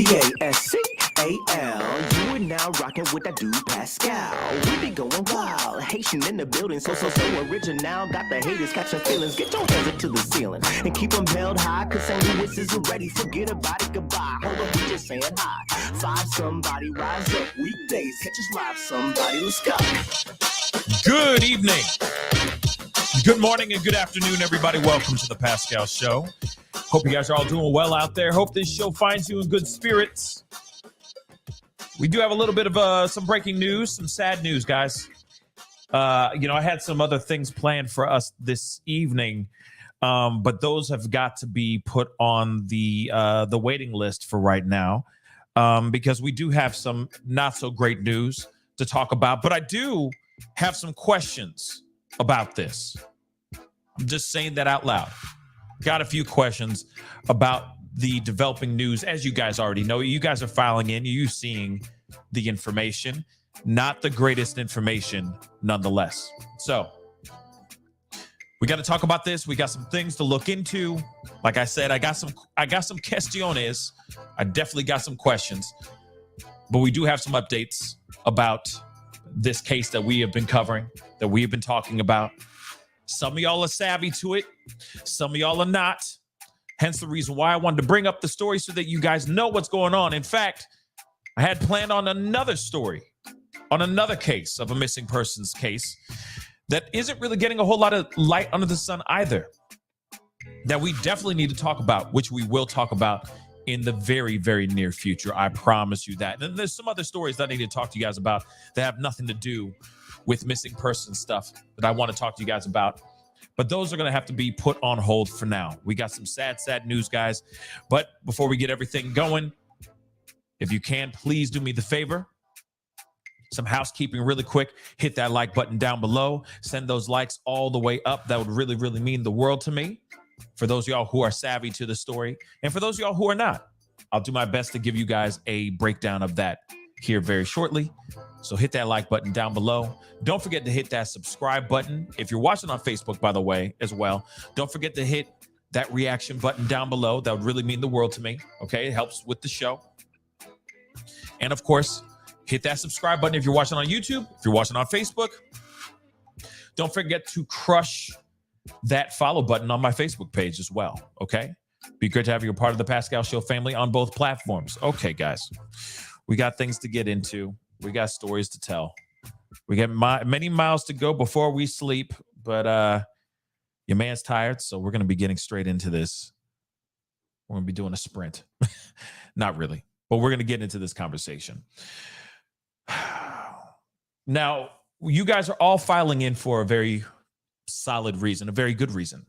Pascal. You are now rocking with that dude Pascal. We be going wild, Haitian in the building, so original. Got the haters catching feelings. Get your hands up to the ceiling and keep them held high. Cause St. Louis isn't ready. Forget about it, goodbye. Hold up, we just saying hi. Five somebody, rise up. Weekdays, catch us live. Somebody, let's go. Good evening, good morning, and good afternoon, everybody. Welcome to the Pascal Show. Hope you guys are all doing well out there. Hope this show finds you in good spirits. We do have a little bit of some breaking news, some sad news, guys. I had some other things planned for us this evening, but those have got to be put on the waiting list for right now, because we do have some not so great news to talk about. But I do have some questions about this. I'm just saying that out loud. Got a few questions about the developing news. As you guys already know, you guys are filing in, you seeing the information, not the greatest information nonetheless. So we got to talk about this. We got some things to look into. Like I said, I got some questiones. I definitely got some questions, but we do have some updates about this case that we have been covering, that we have been talking about. Some of y'all are savvy to it. Some of y'all are not. Hence the reason why I wanted to bring up the story so that you guys know what's going on. In fact, I had planned on another story, on another case of a missing persons case that isn't really getting a whole lot of light under the sun either, that we definitely need to talk about, which we will talk about in the very, very near future. I promise you that. And there's some other stories that I need to talk to you guys about that have nothing to do with missing person stuff that I want to talk to you guys about. But those are going to have to be put on hold for now. We got some sad news, guys. But before we get everything going, if you can, please do me the favor. Some housekeeping really quick. Hit that like button down below. Send those likes all the way up. That would really, really mean the world to me. For those of y'all who are savvy to the story, and for those of y'all who are not, I'll do my best to give you guys a breakdown of that here very shortly. So hit that like button down below. Don't forget to hit that subscribe button. If you're watching on Facebook, by the way, as well, don't forget to hit that reaction button down below. That would really mean the world to me. Okay, it helps with the show. And of course, hit that subscribe button if you're watching on YouTube. If you're watching on Facebook, don't forget to crush that follow button on my Facebook page as well. Okay, be great to have you a part of the Pascal Show family on both platforms. Okay, guys, we got things to get into. We got stories to tell. We got many miles to go before we sleep, but your man's tired, so we're going to be getting straight into this. We're going to be doing a sprint. Not really, but we're going to get into this conversation. Now, you guys are all filing in for a very solid reason, a very good reason.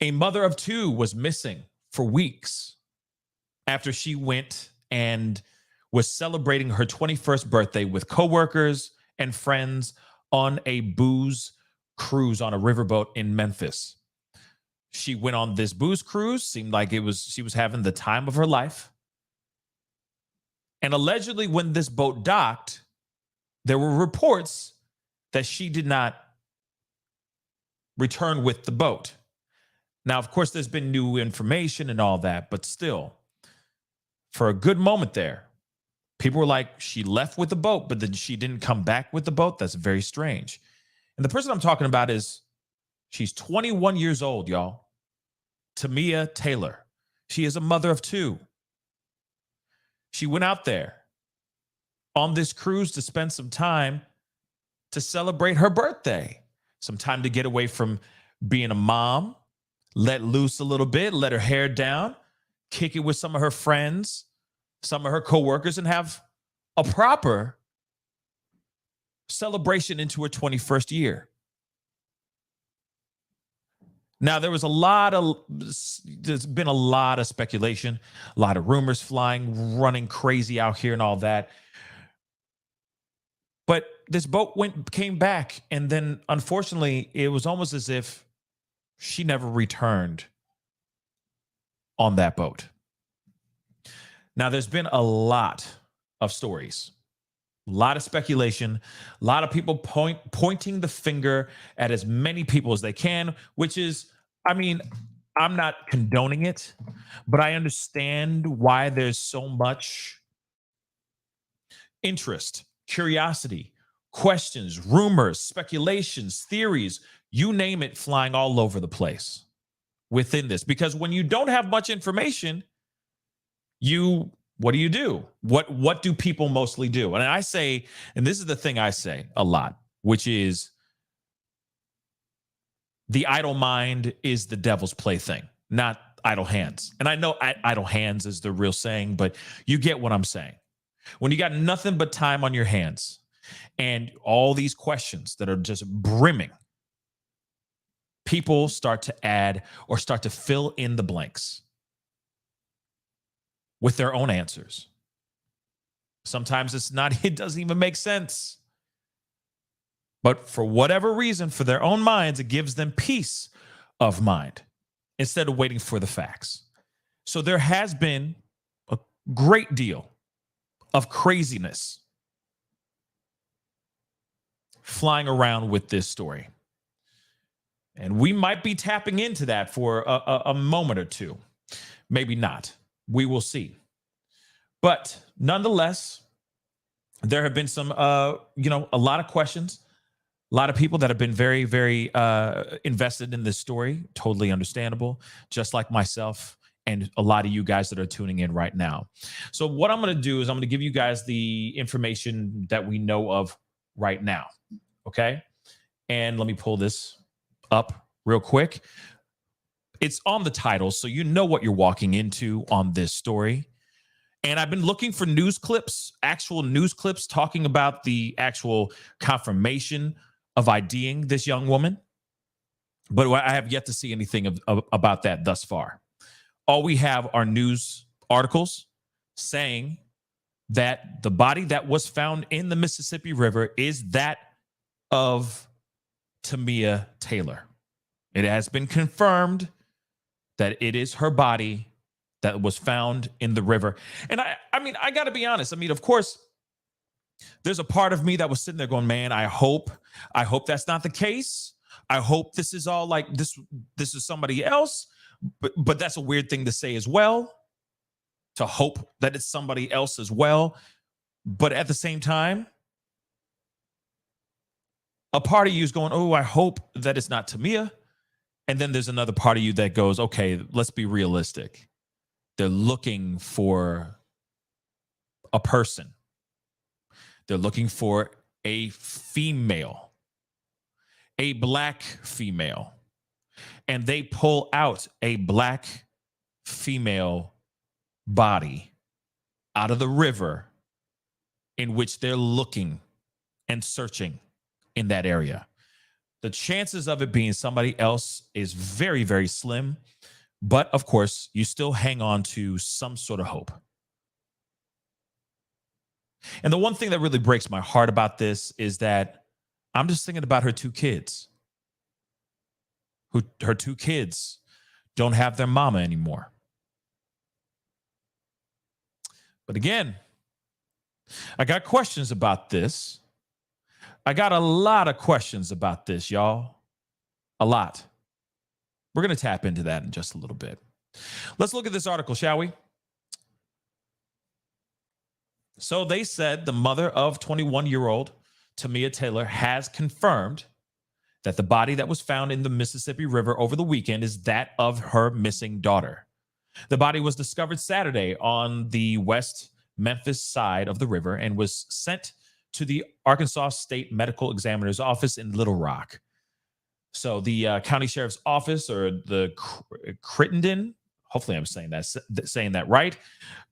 A mother of two was missing for weeks after she went and was celebrating her 21st birthday with coworkers and friends on a booze cruise on a riverboat in Memphis. She went on this booze cruise, seemed like she was having the time of her life. And allegedly, when this boat docked, there were reports that she did not return with the boat. Now, of course, there's been new information and all that, but still, for a good moment there, people were like, she left with the boat, but then she didn't come back with the boat. That's very strange. And the person I'm talking about she's 21 years old, y'all. Tamia Taylor. She is a mother of two. She went out there on this cruise to spend some time to celebrate her birthday. Some time to get away from being a mom, let loose a little bit, let her hair down, kick it with some of her friends, some of her coworkers, and have a proper celebration into her 21st year. Now, there's been a lot of speculation, a lot of rumors flying, running crazy out here and all that. But this boat came back, and then unfortunately, it was almost as if she never returned on that boat. Now, there's been a lot of stories, a lot of speculation, a lot of people pointing the finger at as many people as they can, which is, I mean, I'm not condoning it, but I understand why there's so much interest, curiosity, questions, rumors, speculations, theories, you name it, flying all over the place within this. Because when you don't have much information, what do? What do people mostly do? And I say, and this is the thing I say a lot, which is the idle mind is the devil's plaything, not idle hands. And I know idle hands is the real saying, but you get what I'm saying. When you got nothing but time on your hands and all these questions that are just brimming, people start to add or start to fill in the blanks with their own answers. Sometimes it doesn't even make sense. But for whatever reason, for their own minds, it gives them peace of mind instead of waiting for the facts. So there has been a great deal of craziness flying around with this story. And we might be tapping into that for a moment or two. Maybe not. We will see. But nonetheless, there have been some, a lot of questions. A lot of people that have been very, very invested in this story. Totally understandable. Just like myself and a lot of you guys that are tuning in right now. So what I'm going to do is I'm going to give you guys the information that we know of right now. Okay. And let me pull this up real quick. It's on the title, so you know what you're walking into on this story. And I've been looking for news clips, actual news clips talking about the actual confirmation of IDing this young woman. But I have yet to see anything about that thus far. All we have are news articles saying that the body that was found in the Mississippi River is that of Tamia Taylor. It has been confirmed that it is her body that was found in the river. And I got to be honest. Of course, there's a part of me that was sitting there going, man, I hope that's not the case. I hope this is all like this is somebody else. But that's a weird thing to say as well, to hope that it's somebody else as well. But at the same time, a part of you is going, oh, I hope that it's not Tamia. And then there's another part of you that goes, okay, let's be realistic. They're looking for a person. They're looking for a female, a black female. And they pull out a black female body out of the river in which they're looking and searching in that area. The chances of it being somebody else is very, very slim. But of course, you still hang on to some sort of hope. And the one thing that really breaks my heart about this is that I'm just thinking about her two kids. Her two kids don't have their mama anymore. But again, I got questions about this. I got a lot of questions about this, y'all. A lot. We're going to tap into that in just a little bit. Let's look at this article, shall we? So they said the mother of 21-year-old Tamia Taylor has confirmed that the body that was found in the Mississippi River over the weekend is that of her missing daughter. The body was discovered Saturday on the West Memphis side of the river and was sent to the Arkansas State Medical Examiner's office in Little Rock. So the county sheriff's office, or the Crittenden, hopefully I'm saying that right,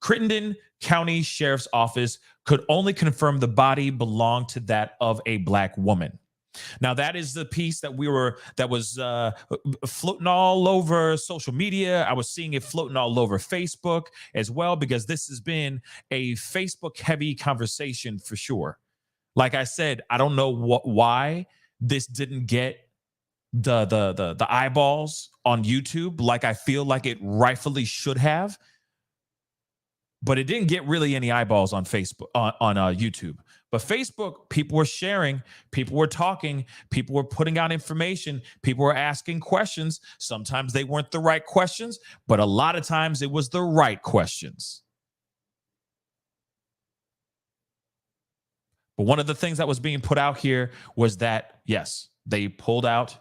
Crittenden County Sheriff's Office could only confirm the body belonged to that of a black woman. Now, that is the piece that was floating all over social media. I was seeing it floating all over Facebook as well, because this has been a Facebook heavy conversation for sure. Like I said, I don't know why this didn't get the eyeballs on YouTube like I feel like it rightfully should have. but it didn't get really any eyeballs on Facebook, on YouTube. But Facebook, people were sharing, people were talking, people were putting out information, people were asking questions. Sometimes they weren't the right questions, but a lot of times it was the right questions. But one of the things that was being put out here was that, yes, they pulled out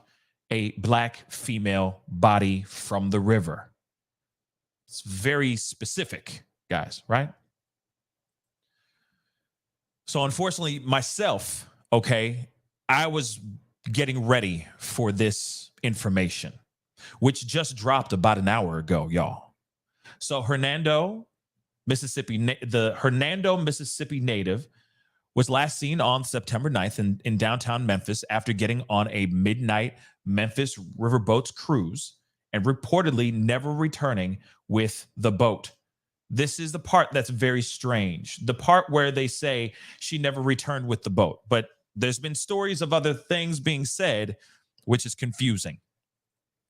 a Black female body from the river. It's very specific, guys, right? So unfortunately, myself, okay, I was getting ready for this information, which just dropped about an hour ago, y'all. So Hernando, Mississippi native was last seen on September 9th in downtown Memphis after getting on a midnight Memphis riverboats cruise and reportedly never returning with the boat. This is the part that's very strange. The part where they say she never returned with the boat. But there's been stories of other things being said, which is confusing.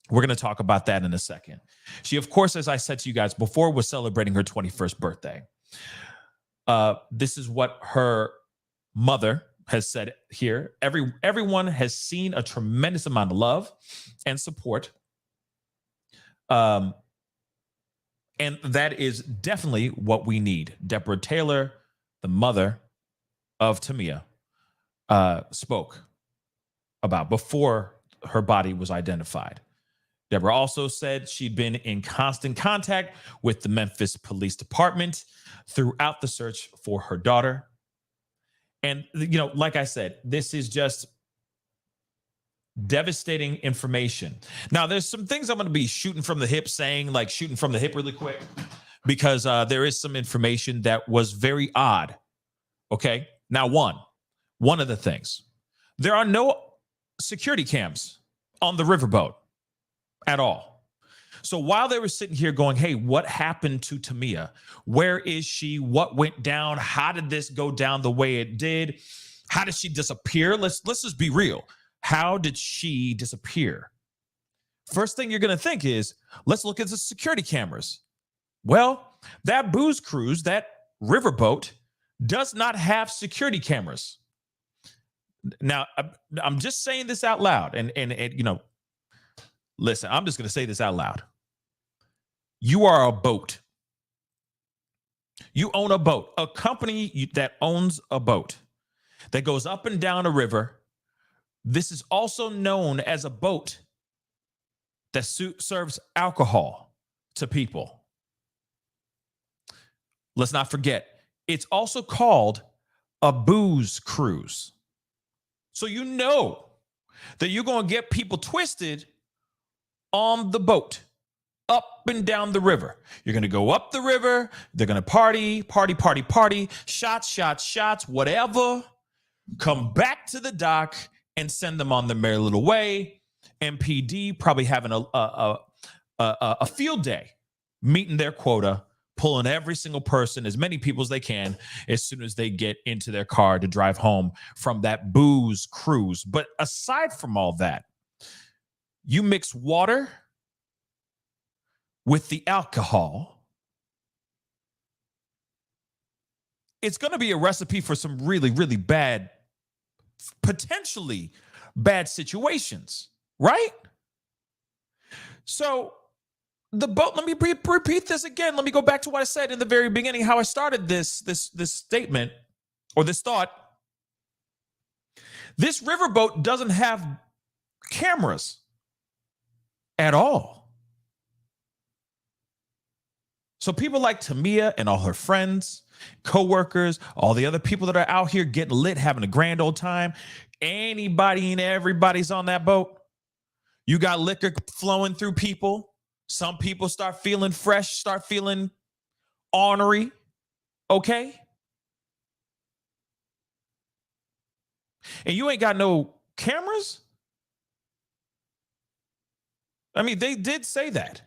We're going to talk about that in a second. She, of course, as I said to you guys before, was celebrating her 21st birthday. This is what her mother has said here. Everyone has seen a tremendous amount of love and support. And that is definitely what we need. Deborah Taylor, the mother of Tamia, spoke about before her body was identified. Deborah also said she'd been in constant contact with the Memphis Police Department throughout the search for her daughter. And, you know, like I said, this is just devastating information. Now, there's some things I'm going to be shooting from the hip really quick, because there is some information that was very odd. Okay. Now, one of the things, there are no security cams on the riverboat at all. So while they were sitting here going, hey, what happened to Tamia? Where is she? What went down? How did this go down the way it did? How did she disappear? Let's just be real. How did she disappear? First thing you're going to think is, let's look at the security cameras. Well, that booze cruise, that riverboat, does not have security cameras. Now, I'm just saying this out loud. And you know, listen, I'm just going to say this out loud. You are a boat. You own a boat, a company that owns a boat that goes up and down a river. This is also known as a boat that serves alcohol to people. Let's not forget, it's also called a booze cruise. So you know that you're going to get people twisted on the boat, up and down the river. You're going to go up the river. They're going to party, shots, whatever. Come back to the dock and send them on their merry little way. MPD probably having a field day, meeting their quota, pulling every single person, as many people as they can, as soon as they get into their car to drive home from that booze cruise. But aside from all that, you mix water with the alcohol, it's going to be a recipe for some really, really bad, potentially bad situations, right? So the boat, let me repeat this again. Let me go back to what I said in the very beginning, how I started this statement or this thought. This riverboat doesn't have cameras at all. So people like Tamia and all her friends, co-workers, all the other people that are out here getting lit, having a grand old time, anybody and everybody's on that boat. You got liquor flowing through people. Some people start feeling fresh, start feeling ornery, okay? And you ain't got no cameras? I mean, they did say that.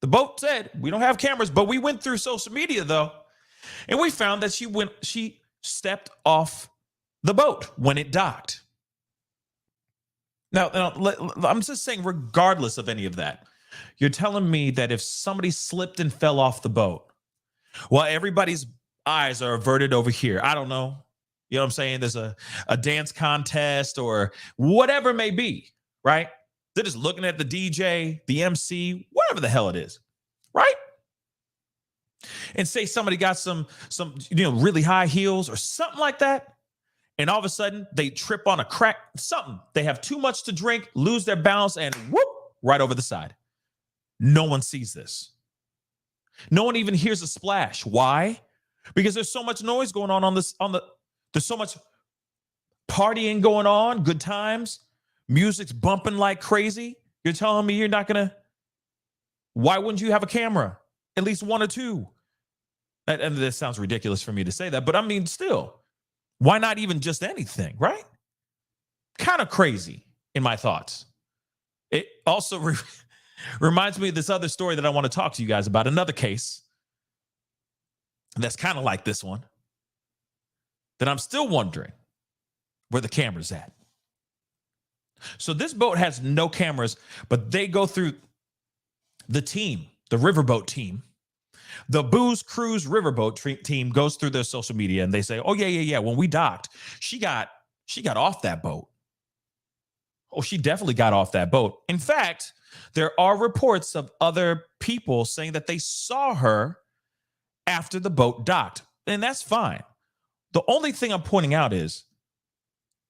The boat said, we don't have cameras, but we went through social media, though, and we found that she stepped off the boat when it docked. Now, I'm just saying, regardless of any of that, you're telling me that if somebody slipped and fell off the boat, While everybody's eyes are averted over here. I don't know. You know what I'm saying? There's a dance contest or whatever it may be, right? They're just looking at the DJ, the MC, whatever the hell it is, right? And say somebody got some really high heels or something like that. And all of a sudden they trip on a crack, something. They have too much to drink, lose their balance, and whoop, right over the side. No one sees this. No one even hears a splash. Why? Because there's so much noise going on there's so much partying going on, good times, music's bumping like crazy. You're telling me you're not gonna, why wouldn't you have a camera? At least one or two. And this sounds ridiculous for me to say that, but I mean, still, why not even just anything, right? Kind of crazy in my thoughts. It also reminds me of this other story that I want to talk to you guys about, another case that's kind of like this one, that I'm still wondering where the camera's at. So this boat has no cameras, but they go through the team, the riverboat team. The Booze Cruise riverboat team goes through their social media and they say, oh, yeah. When we docked, she got off that boat. Oh, she definitely got off that boat. In fact, there are reports of other people saying that they saw her after the boat docked, and that's fine. The only thing I'm pointing out is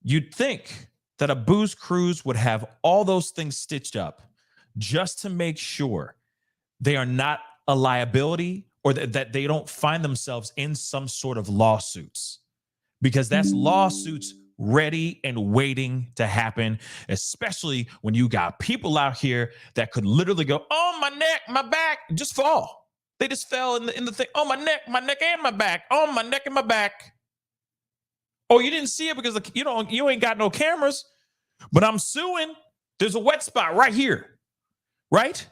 you'd think that a booze cruise would have all those things stitched up just to make sure they are not a liability or that they don't find themselves in some sort of lawsuits, because that's lawsuits ready and waiting to happen, especially when you got people out here that could literally go, oh, my neck, my back, just fall. They just fell in the thing. Oh, my neck and my back. Oh, my neck and my back. Oh, you didn't see it because you ain't got no cameras, but I'm suing. There's a wet spot right here, right?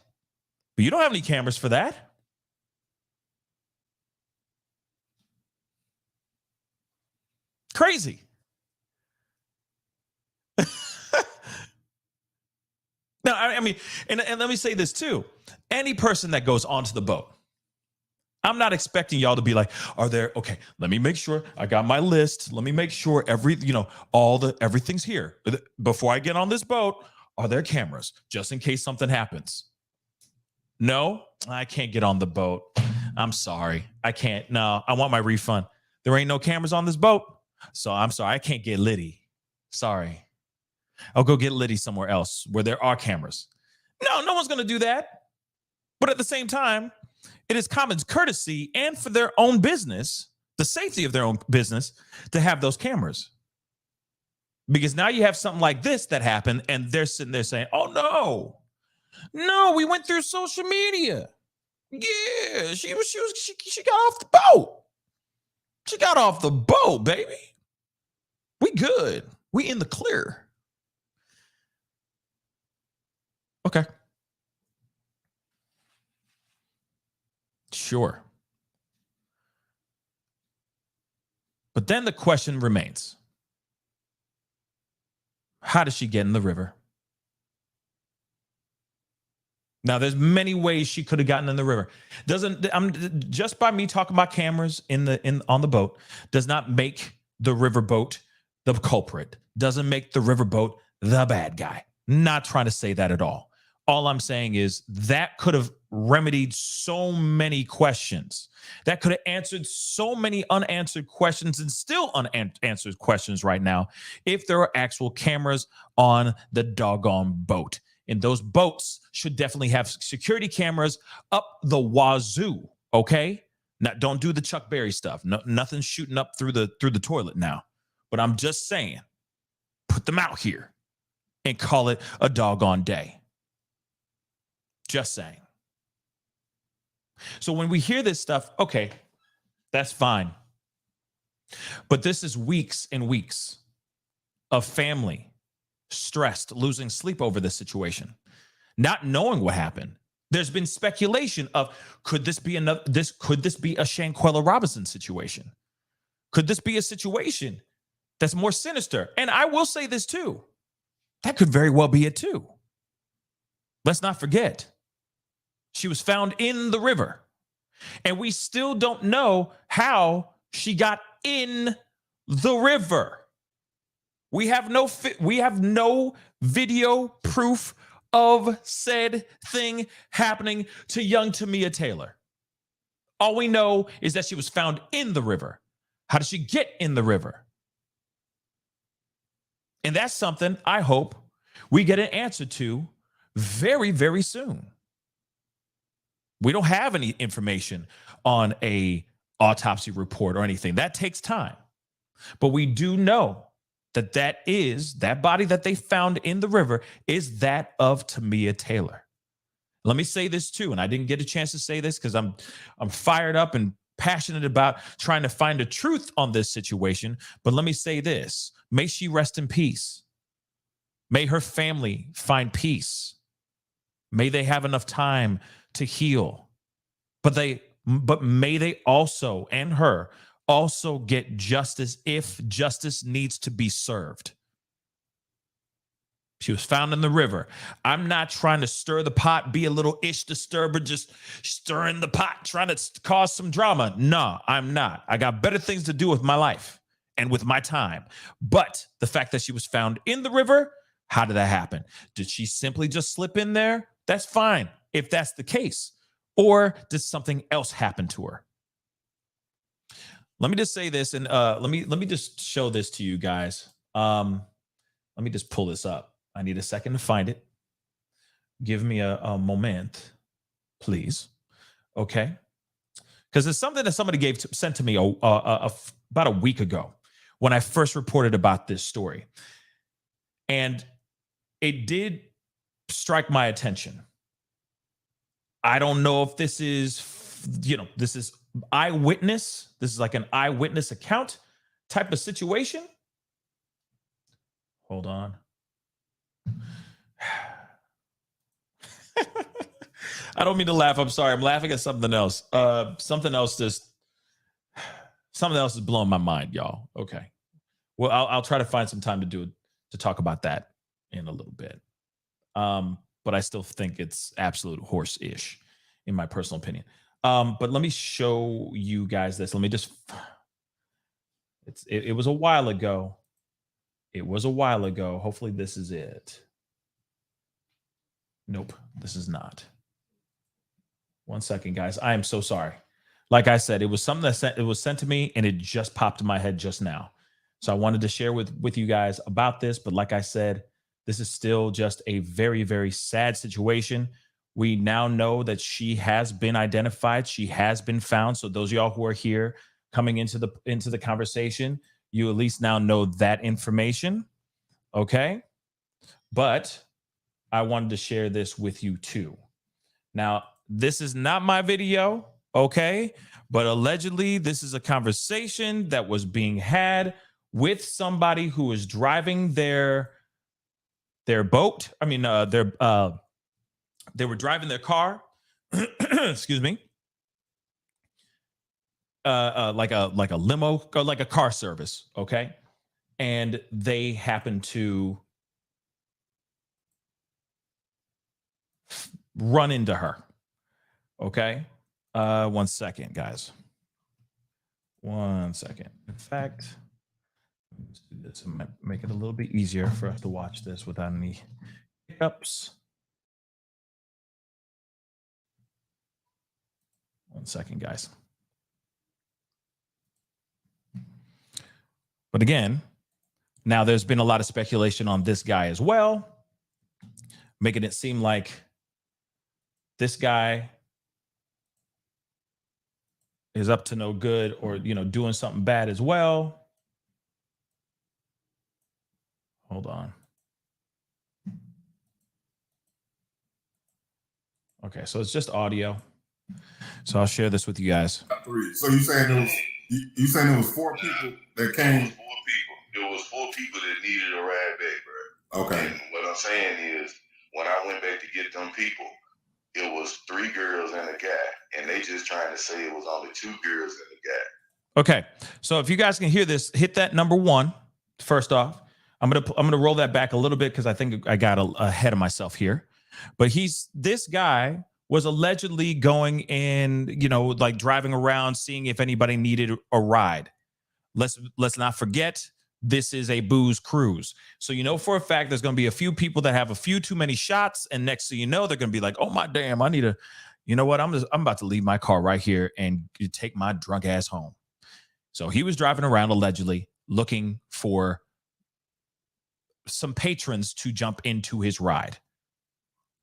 But you don't have any cameras for that. Crazy. Now, I mean, and let me say this too. Any person that goes onto the boat, I'm not expecting y'all to be like, okay, let me make sure I got my list. Let me make sure everything's here. Before I get on this boat, are there cameras just in case something happens? No, I can't get on the boat. I'm sorry. I can't. No, I want my refund. There ain't no cameras on this boat. So I'm sorry. I can't get Liddy. Sorry. I'll go get Liddy somewhere else where there are cameras. No one's going to do that. But at the same time, it is common courtesy and for their own business, the safety of their own business, to have those cameras. Because now you have something like this that happened and they're sitting there saying, oh, no, we went through social media. Yeah, she got off the boat. She got off the boat, baby. We good. We in the clear. Okay. Sure. But then the question remains. How does she get in the river? Now, there's many ways she could have gotten in the river. Just by me talking about cameras on the boat does not make the riverboat the culprit. Doesn't make the riverboat the bad guy. Not trying to say that at all. All I'm saying is that could have remedied so many questions. That could have answered so many unanswered questions and still unanswered questions right now if there are actual cameras on the doggone boat. And those boats should definitely have security cameras up the wazoo, okay? Now, don't do the Chuck Berry stuff. No, nothing's shooting up through the toilet now. But I'm just saying, put them out here and call it a doggone day. Just saying. So when we hear this stuff, okay, that's fine. But this is weeks and weeks of family stressed, losing sleep over this situation, not knowing what happened. There's been speculation of, could this be a Shanquella Robinson situation? Could this be a situation that's more sinister? And I will say this too. That could very well be it too. Let's not forget. She was found in the river. And we still don't know how she got in the river. We have no video proof of said thing happening to young Tamia Taylor. All we know is that she was found in the river. How did she get in the river? And that's something I hope we get an answer to very, very soon. We don't have any information on a autopsy report or anything. That takes time. But we do know that that body that they found in the river is that of Tamia Taylor. Let me say this too, and I didn't get a chance to say this because I'm fired up and passionate about trying to find the truth on this situation. But let me say this: may she rest in peace. May her family find peace. May they have enough time to heal. But may they also, and her, also get justice if justice needs to be served. She was found in the river. I'm not trying to stir the pot, be a little ish disturber, just stirring the pot, trying to cause some drama. No, I'm not. I got better things to do with my life and with my time. But the fact that she was found in the river, how did that happen? Did she simply just slip in there? That's fine if that's the case. Or did something else happen to her? Let me just say this, and let me just show this to you guys. Let me just pull this up. I need a second to find it. Give me a moment, please. Okay, because it's something that somebody sent to me about a week ago when I first reported about this story, and it did strike my attention. I don't know if this is, this is eyewitness. This is like an eyewitness account type of situation. Hold on. I don't mean to laugh. I'm sorry. I'm laughing at something else. Something else is blowing my mind, y'all. Okay. Well, I'll try to find some time to talk about that in a little bit. But I still think it's absolute horse-ish, in my personal opinion. But let me show you guys this. Let me just. It was a while ago. It was a while ago. Hopefully, this is it. Nope, this is not. One second, guys. I am so sorry. Like I said, it was something it was sent to me, and it just popped in my head just now. So I wanted to share with you guys about this. But like I said, this is still just a very, very sad situation. We now know that she has been identified. She has been found. So those of y'all who are here coming into the conversation, you at least now know that information. Okay. But I wanted to share this with you too. Now, this is not my video. Okay. But allegedly, this is a conversation that was being had with somebody who was driving their boat. I mean, they were driving their car. Excuse me. Like a limo, or like a car service. Okay. And they happened to run into her. Okay. 1 second, guys. 1 second. In fact, let's do this and make it a little bit easier for us to watch this without any hiccups. 1 second, guys. But again, now there's been a lot of speculation on this guy as well, making it seem like this guy is up to no good, or, doing something bad as well. Hold on. Okay, so it's just audio. So I'll share this with you guys. So you saying there was 4 people that came? It was four people that needed a ride back, bro. Okay. And what I'm saying is, when I went back to get them people, it was 3 girls and a guy, and they just trying to say it was only 2 girls and a guy. Okay, so if you guys can hear this, hit that number 1. First off, I'm gonna roll that back a little bit because I think I got ahead of myself here. But this guy was allegedly going in, like driving around, seeing if anybody needed a ride. Let's not forget, this is a booze cruise. So for a fact there's going to be a few people that have a few too many shots, and next thing you know, they're going to be like, oh my damn, I need a, I'm about to leave my car right here and take my drunk ass home. So he was driving around allegedly looking for some patrons to jump into his ride.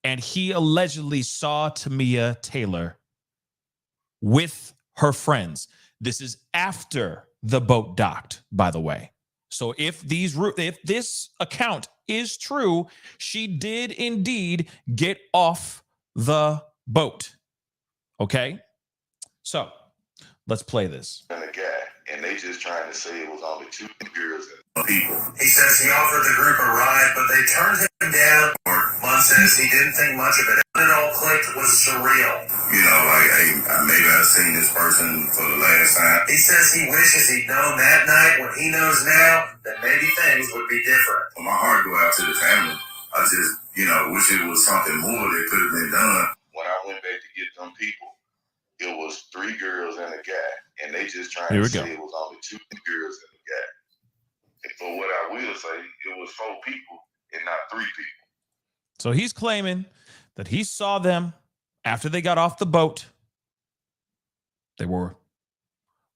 And he allegedly saw Tamia Taylor with her friends. This is after the boat docked, by the way. So if this account is true, she did indeed get off the boat. Okay? So let's play this. And a guy, and they just trying to say it was only two girls and people. He says he offered the group a ride, but they turned him down. Munn says he didn't think much of it. It all clicked was surreal. Like, hey, maybe I've seen this person for the last time. He says he wishes he'd known that night what he knows now, that maybe things would be different. Well, my heart go out to the family. I just, wish it was something more that could have been done. When I went back to get them people, it was three girls and a guy, and they just trying Here to we go. say it was only two girls and a guy. And for what I will say, it was 4 people and not 3 people. So he's claiming that he saw them after they got off the boat. They were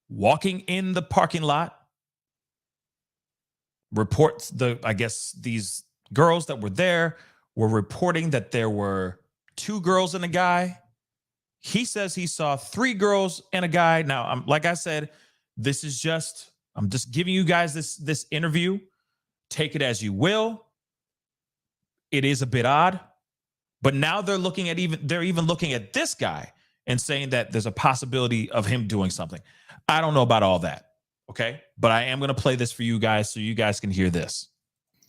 walking in the parking lot. I guess these girls that were there were reporting that there were 2 girls and a guy. He says he saw 3 girls and a guy. Now, like I said, I'm just giving you guys this interview. Take it as you will. It is a bit odd, but now they're even looking at this guy and saying that there's a possibility of him doing something. I don't know about all that. Okay. But I am going to play this for you guys so you guys can hear this.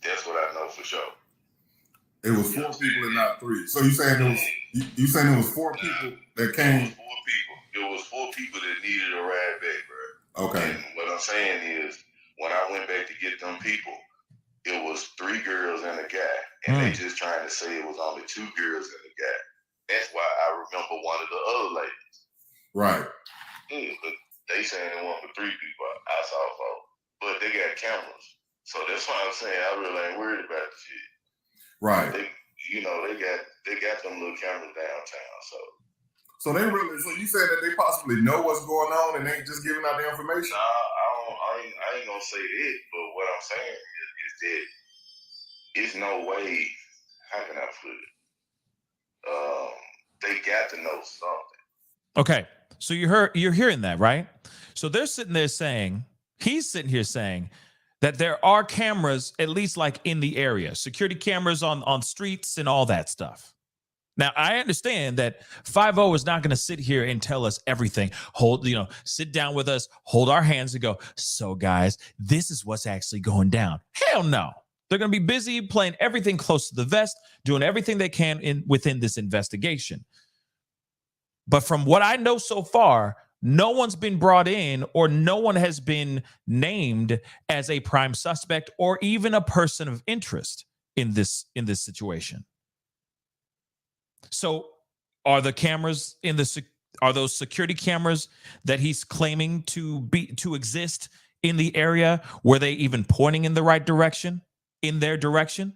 That's what I know for sure. It was 4 people and not 3. So you saying it was 4 people that came? It was 4 people. It was 4 people that needed a ride back, bro. Okay. And what I'm saying is, when I went back to get them people, it was 3 girls and a guy, and they just trying to say it was only 2 girls and a guy. That's why I remember one of the other ladies. Right. Yeah, but they saying it was for 3 people. I saw 4, but they got cameras, so that's why I'm saying I really ain't worried about the shit. Right. They got them little cameras downtown, So they really. So you said that they possibly know what's going on and they ain't just giving out the information. I ain't gonna say that, but what I'm saying is that it's no way. How can I put it? They got to know something. Okay. So you're hearing that, right? So they're sitting there saying, he's sitting here saying that there are cameras, at least like in the area, security cameras on streets and all that stuff. Now, I understand that 5-0 is not going to sit here and tell us everything. Sit down with us, hold our hands and go, so guys, this is what's actually going down. Hell no. They're going to be busy playing everything close to the vest, doing everything they can within this investigation. But from what I know so far, no one's been brought in or no one has been named as a prime suspect or even a person of interest in this situation. So are the cameras are those security cameras that he's claiming to exist in the area? Were they even pointing in the right direction, in their direction?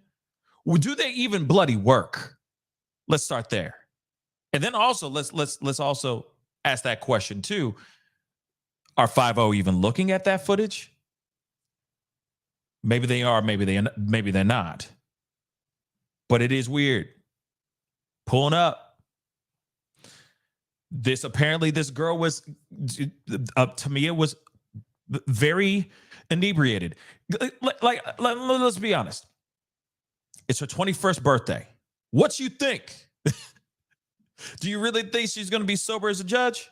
Do they even bloody work? Let's start there. And then also let's also ask that question too. Are 5-0 even looking at that footage? Maybe they are, maybe they're not. But it is weird. Pulling up. This girl was, Tamia was very inebriated. Let's be honest. It's her 21st birthday. What you think? Do you really think she's going to be sober as a judge?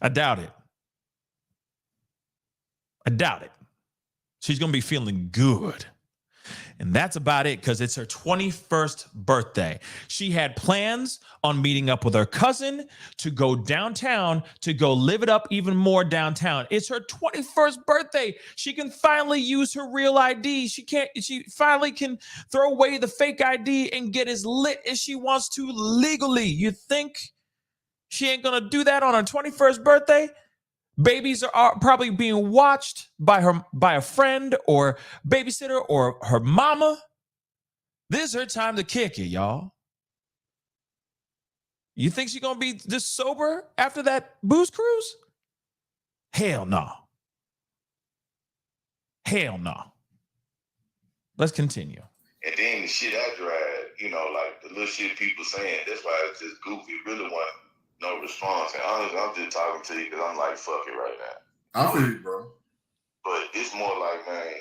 I doubt it. She's going to be feeling good. And that's about it because it's her 21st birthday. She had plans on meeting up with her cousin to go downtown to go live it up even more downtown. It's her 21st birthday. She can finally use her real ID. She finally can throw away the fake ID and get as lit as she wants to legally. You think she ain't going to do that on her 21st birthday? Babies are probably being watched by a friend or babysitter or her mama. This is her time to kick it, y'all. You think she's gonna be this sober after that booze cruise? Hell no. Hell no. Let's continue. And then the shit I drive, like the little shit people saying, that's why it's just goofy. Really want no response. And honestly, I'm just talking to you because I'm like, fuck it right now. I feel you, bro. But it's more like, man,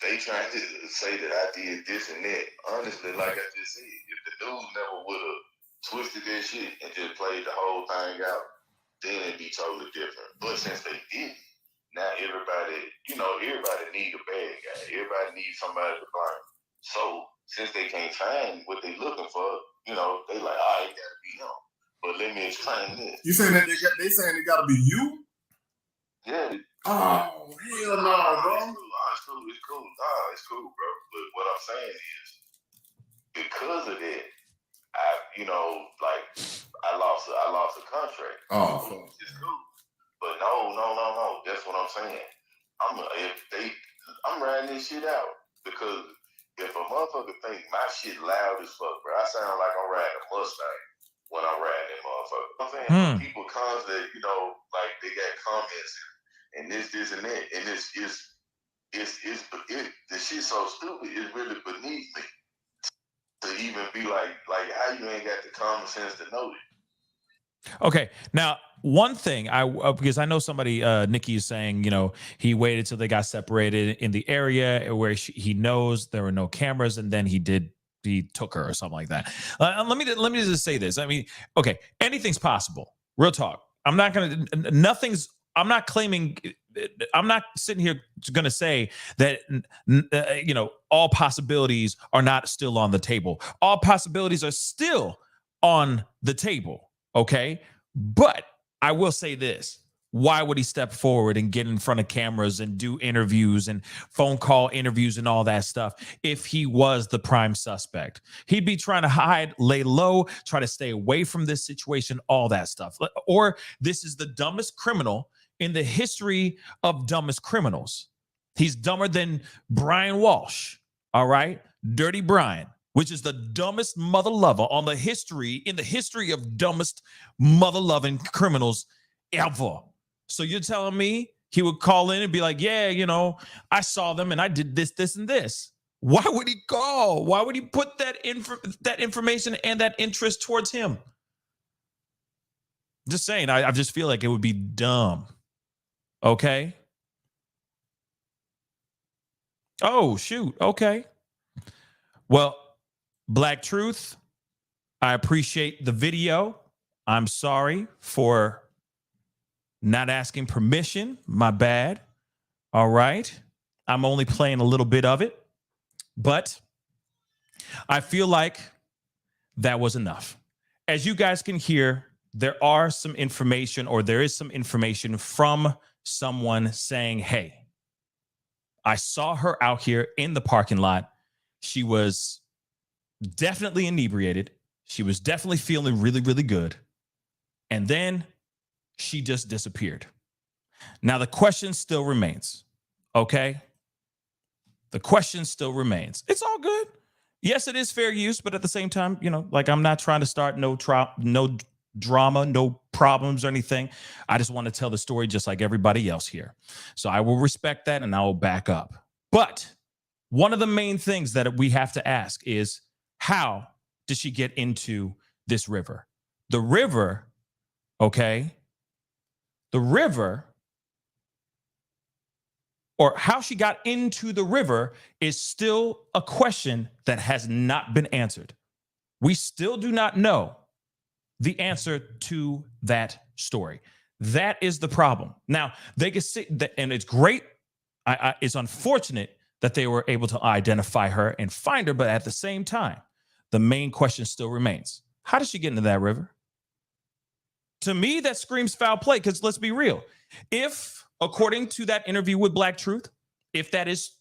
they trying to say that I did this and that. Honestly, like I just said, if the news never would have twisted that shit and just played the whole thing out, then it'd be totally different. But since they did, now everybody need a bad guy. Everybody needs somebody to blame. So since they can't find what they looking for, they like, all right, it gotta be him. But let me explain this. You saying that they saying it gotta be you? Yeah. Oh, hell no, bro. It's cool. Nah, it's cool, bro. But what I'm saying is, because of that, I lost a contract. Oh, fuck. It's cool. But no. That's what I'm saying. I'm riding this shit out because if a motherfucker think my shit loud as fuck, bro, I sound like I'm riding a Mustang when I'm riding that motherfucker. I'm saying people constantly, like they got comments and this and that, and the shit so stupid. It's really beneath me to even be like how you ain't got the common sense to know it. Okay, now one thing because I know somebody, Nikki is saying, he waited till they got separated in the area where he knows there were no cameras, and then he took her or something like that. Let me just say this. I mean, okay, anything's possible. Real talk. I'm not sitting here going to say that, all possibilities are not still on the table. All possibilities are still on the table. Okay. But I will say this. Why would he step forward and get in front of cameras and do interviews and phone call interviews and all that stuff if he was the prime suspect? He'd be trying to hide, lay low, try to stay away from this situation, all that stuff. Or this is the dumbest criminal in the history of dumbest criminals. He's dumber than Brian Walsh, all right? Dirty Brian, which is the dumbest mother lover in the history of dumbest mother loving criminals ever. So you're telling me he would call in and be like, yeah, I saw them and I did this, and this. Why would he call? Why would he put that information and that interest towards him? Just saying, I just feel like it would be dumb. Okay. Oh, shoot. Okay. Well, Black Truth, I appreciate the video. I'm sorry for not asking permission. My bad. All right. I'm only playing a little bit of it, but I feel like that was enough. As you guys can hear, there is some information from someone saying, hey, I saw her out here in the parking lot. She was definitely inebriated. She was definitely feeling really, really good. And then she just disappeared. Now, the question still remains, okay? The question still remains. It's all good. Yes, it is fair use, but at the same time, I'm not trying to start no drama, no problems or anything. I just want to tell the story just like everybody else here. So I will respect that and I will back up. But one of the main things that we have to ask is, how did she get into this river? The river, okay? The river, or how she got into the river, is still a question that has not been answered. We still do not know the answer to that story. That is the problem. Now, they can see that, and it's great. It's unfortunate that they were able to identify her and find her. But at the same time, the main question still remains. How did she get into that river? To me, that screams foul play, because let's be real. If, according to that interview with Black Truth, if that is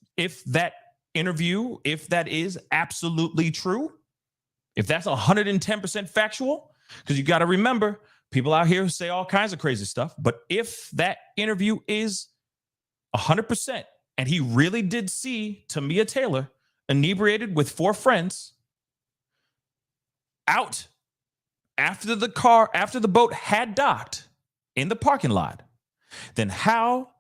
absolutely true, if that's 110% factual, because you got to remember, people out here say all kinds of crazy stuff, but if that interview is 100% and he really did see Tamia Taylor inebriated with 4 friends out after the boat had docked in the parking lot, then how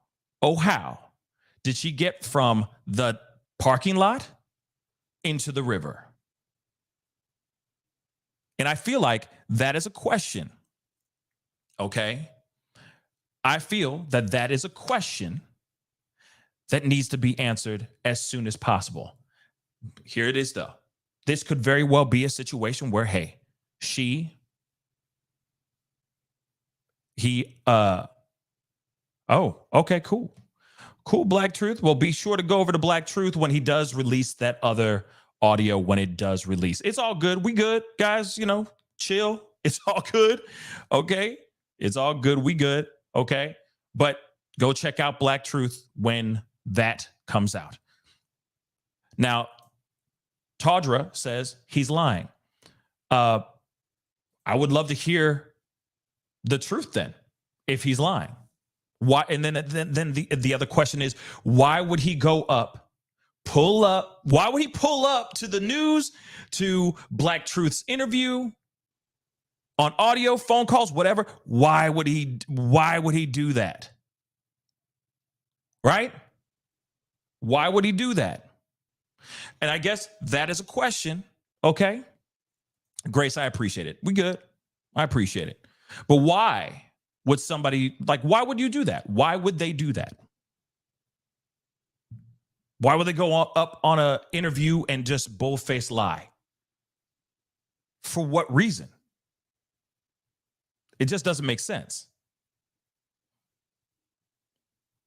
did she get from the parking lot into the river? And I feel like that is a question, okay? I feel that that is a question that needs to be answered as soon as possible. Here it is, though. This could very well be a situation where, hey, okay, cool. Cool, Black Truth. Well, be sure to go over to Black Truth when he does release that other audio, when it does release. It's all good. We good, guys, chill. It's all good. Okay. It's all good. We good. Okay. But go check out Black Truth when that comes out. Now, Taudra says he's lying. I would love to hear the truth then, if he's lying. Why? And then the other question is, why would he pull up to the news, to Black Truth's interview, on audio, phone calls, whatever? Why would he do that? Right? Why would he do that? And I guess that is a question. Okay. Grace, I appreciate it. We good. I appreciate it. But why would why would you do that? Why would they do that? Why would they go up on an interview and just bull-faced lie? For what reason? It just doesn't make sense.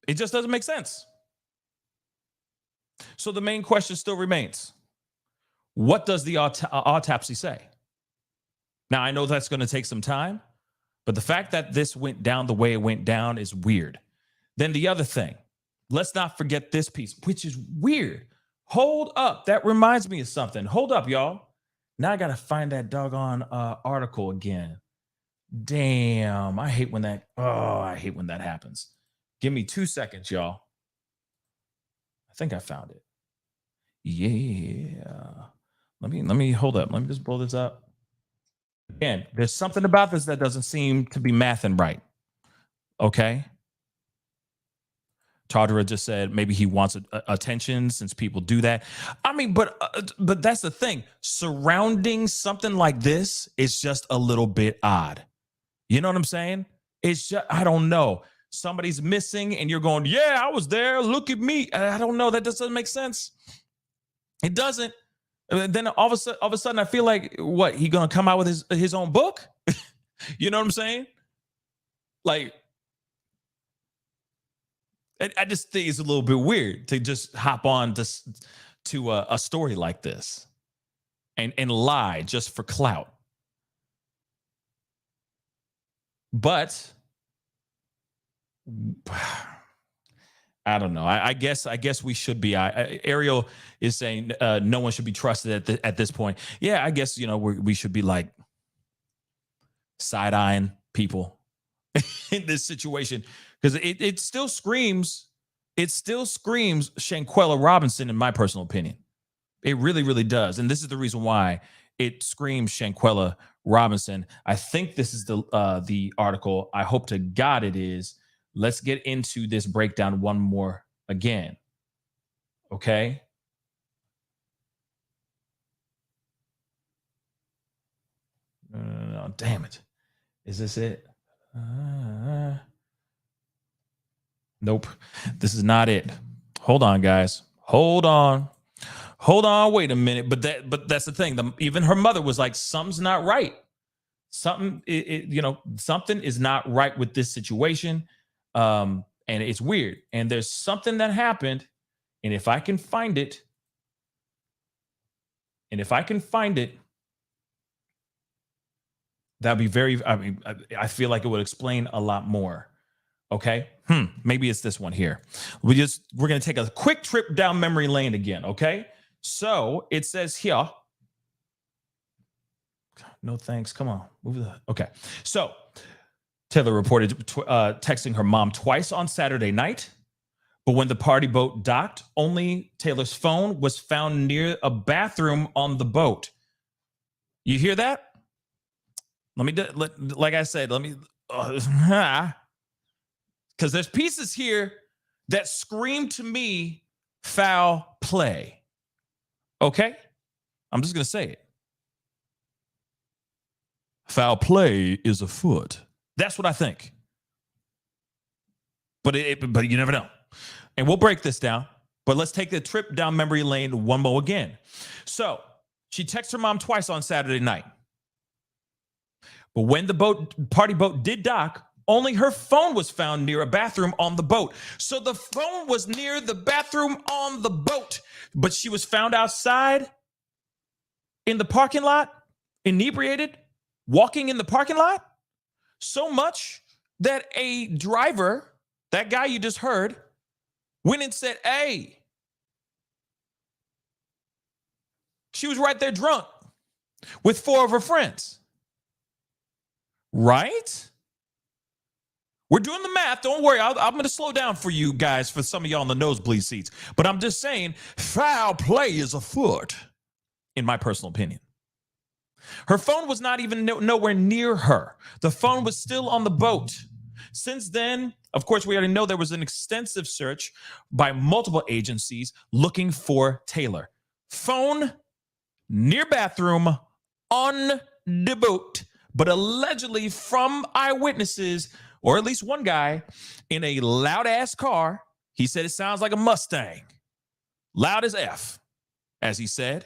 It just doesn't make sense. So the main question still remains. What does the autopsy say? Now, I know that's going to take some time, but the fact that this went down the way it went down is weird. Then the other thing, let's not forget this piece, which is weird. Hold up. That reminds me of something. Hold up, y'all. Now I got to find that doggone article again. Damn. I hate when that happens. Give me 2 seconds, y'all. I think I found it. Yeah. Let me hold up. Let me just blow this up. Again, there's something about this that doesn't seem to be mathing right. Okay. Taudra just said maybe he wants attention since people do that. I mean, but that's the thing. Surrounding something like this is just a little bit odd. You know what I'm saying? It's just, I don't know. Somebody's missing and you're going, yeah, I was there. Look at me. I don't know. That doesn't make sense. It doesn't. And then all of a sudden, I feel like, what, he gonna come out with his own book? You know what I'm saying? Like, I just think it's a little bit weird to just hop on to a story like this and lie just for clout. But I don't know. I guess we should be. Ariel is saying no one should be trusted at this point. Yeah, I guess we should be like side-eyeing people in this situation, because it still screams Shanquella Robinson, in my personal opinion. It really, really does, and this is the reason why it screams Shanquella Robinson. I think this is the article. I hope to God it is. Let's get into this breakdown one more again. Okay. No, damn it. Is this it? Nope. This is not it. Hold on, guys. Hold on. Wait a minute. But that's the thing. Even her mother was like, something's not right. Something is not right with this situation. And it's weird. And there's something that happened And if I can find it, that'd be very, I feel like it would explain a lot more. Okay. Maybe it's this one here. We're going to take a quick trip down memory lane again. Okay. So it says here, no thanks. Come on. Okay. So Taylor reported texting her mom twice on Saturday night. But when the party boat docked, only Taylor's phone was found near a bathroom on the boat. You hear that? Like I said, because there's pieces here that scream to me foul play. Okay? I'm just going to say it. Foul play is afoot. That's what I think. But you never know. And we'll break this down, but let's take the trip down memory lane one more again. So she texted her mom twice on Saturday night. But when the party boat did dock, only her phone was found near a bathroom on the boat. So the phone was near the bathroom on the boat, but she was found outside in the parking lot, inebriated, walking in the parking lot. So much that a driver, that guy you just heard, went and said, hey, she was right there drunk with 4 of her friends. Right? We're doing the math. Don't worry. I'm going to slow down for you guys, for some of y'all in the nosebleed seats. But I'm just saying, foul play is afoot, in my personal opinion. Her phone was not even nowhere near her. The phone was still on the boat. Since then, of course, we already know there was an extensive search by multiple agencies looking for Taylor. Phone near bathroom on the boat, but allegedly from eyewitnesses, or at least one guy, in a loud-ass car. He said it sounds like a Mustang. Loud as F, as he said.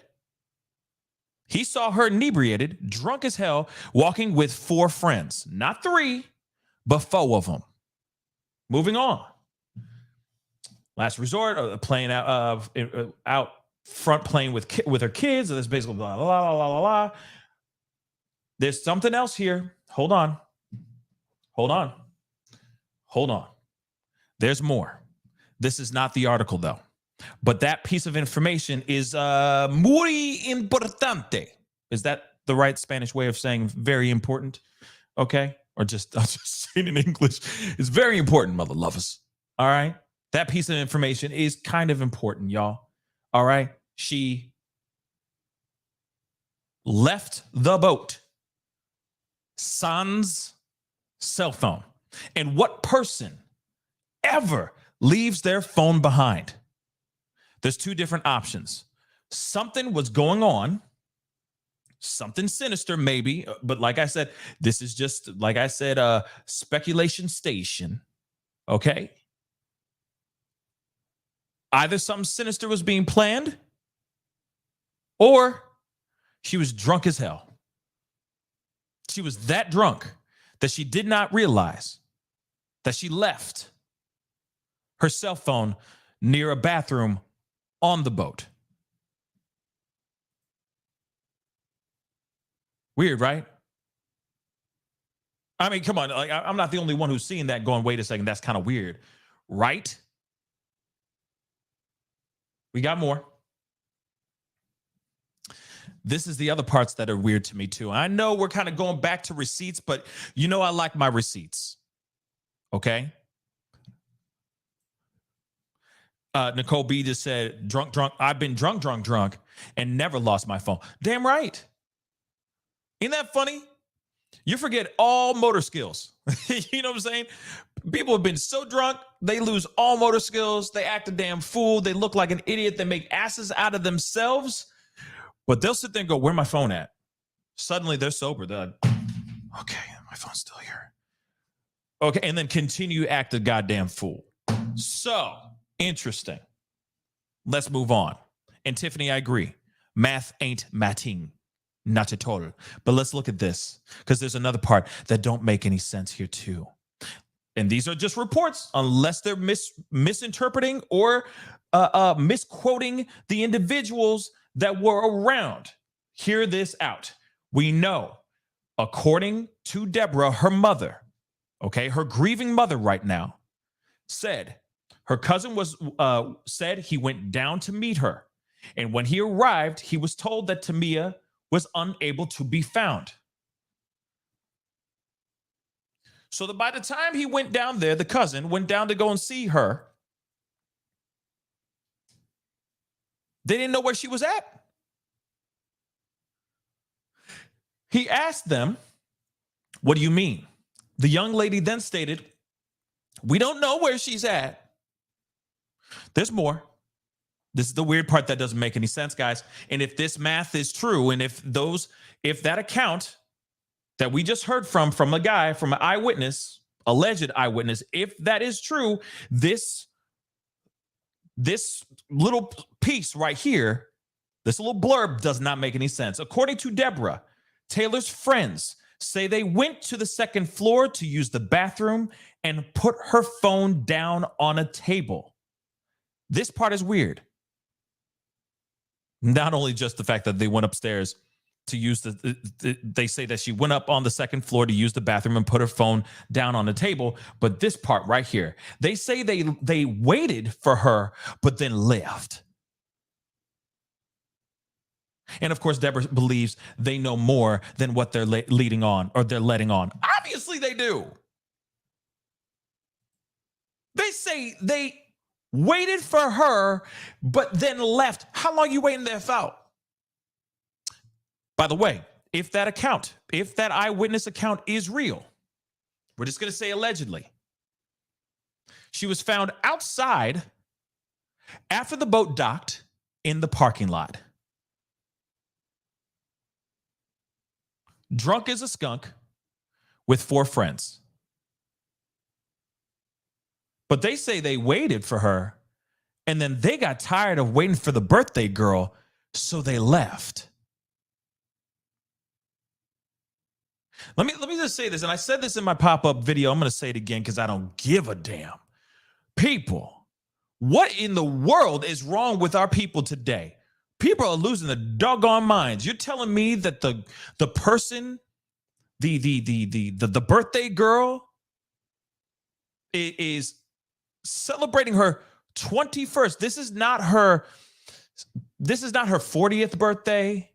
He saw her inebriated, drunk as hell, walking with 4 friends. Not 3, but 4 of them. Moving on. Last resort, playing out front, playing with her kids. So that's basically blah, blah, blah, blah, blah, blah. There's something else here. Hold on. There's more. This is not the article, though. But that piece of information is muy importante. Is that the right Spanish way of saying very important? Okay. Or just, I'll just say it in English. It's very important, mother lovers. All right. That piece of information is kind of important, y'all. All right. She left the boat sans cell phone. And what person ever leaves their phone behind? There's 2 different options. Something was going on. Something sinister, maybe. But like I said, this is just, like I said, a speculation station. Okay? Either something sinister was being planned, or she was drunk as hell. She was that drunk that she did not realize that she left her cell phone near a bathroom on the boat. Weird, right? I mean, come on. Like, I'm not the only one who's seeing that going, wait a second, that's kind of weird. Right? We got more. This is the other parts that are weird to me, too. I know we're kind of going back to receipts, but you know I like my receipts. Okay? Nicole B just said, drunk. I've been drunk, and never lost my phone. Damn right. Isn't that funny? You forget all motor skills. You know what I'm saying? People have been so drunk, they lose all motor skills. They act a damn fool. They look like an idiot. They make asses out of themselves. But they'll sit there and go, where my phone at? Suddenly they're sober. They're like, okay, my phone's still here. Okay, and then continue to act a goddamn fool. So, interesting. Let's move on. And Tiffany, I agree. Math ain't matting. Not at all. But let's look at this, because there's another part that don't make any sense here too. and these are just reports, unless they're misinterpreting or misquoting the individuals that were around. Hear this out. We know, according to Deborah, her mother, okay, her grieving mother right now, said her cousin said he went down to meet her. And when he arrived, he was told that Tamia was unable to be found. So that by the time he went down there, the cousin went down to go and see her, they didn't know where she was at. He asked them, "What do you mean?" The young lady then stated, "We don't know where she's at." There's more. This is the weird part that doesn't make any sense, guys. And if this math is true, and if that account that we just heard from a guy, from an eyewitness, alleged eyewitness, if that is true, this little piece right here, this little blurb does not make any sense. According to Deborah, Taylor's friends say they went to the second floor to use the bathroom and put her phone down on a table. This part is weird. Not only just the fact that they went upstairs to use they say that she went up on the second floor to use the bathroom and put her phone down on the table, but this part right here, they say they waited for her, but then left. And of course, Deborah believes they know more than what they're leading on, or they're letting on. Obviously they do. They say they waited for her, but then left. How long you waiting there for? By the way, if that eyewitness account is real, we're just going to say allegedly, she was found outside after the boat docked in the parking lot. Drunk as a skunk with 4 friends. But they say they waited for her, and then they got tired of waiting for the birthday girl, so they left. Let me just say this, and I said this in my pop-up video. I'm going to say it again because I don't give a damn. People, what in the world is wrong with our people today? People are losing their doggone minds. You're telling me that the person, the birthday girl is celebrating her 21st. This is not her 40th birthday.